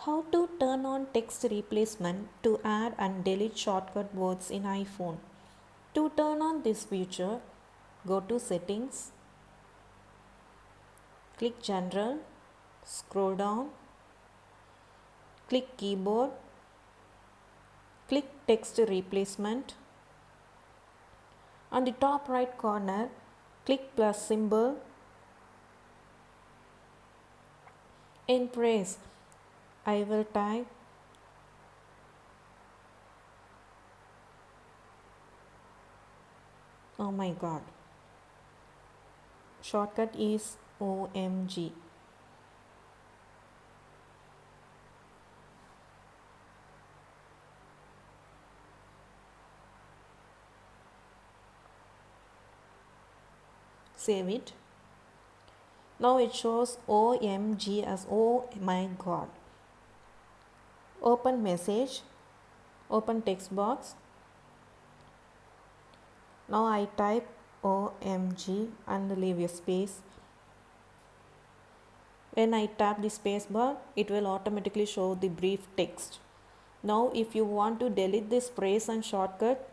How to turn on text replacement to add and delete shortcut words in iPhone. To turn on this feature, go to Settings, click General, scroll down, click Keyboard, click Text Replacement. On the top right corner, click plus symbol. In praise, I will type oh my god. Shortcut is OMG. Save it. Now it shows OMG as oh my god. Open message, open text box. Now I type OMG and leave a space. When I tap the space bar, it will automatically show the brief text. Now if you want to delete this phrase and shortcut,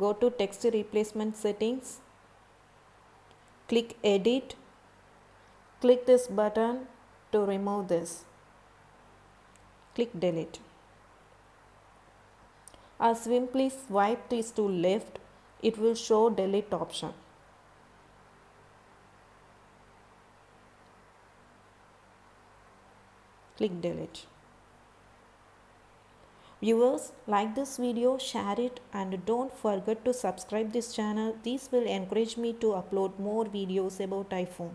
go to text replacement settings, click edit, click this button to remove this. Click delete. Or simply swipe this to left, it will show delete option. Click delete. Viewers, like this video, share it and don't forget to subscribe this channel. This will encourage me to upload more videos about iPhone.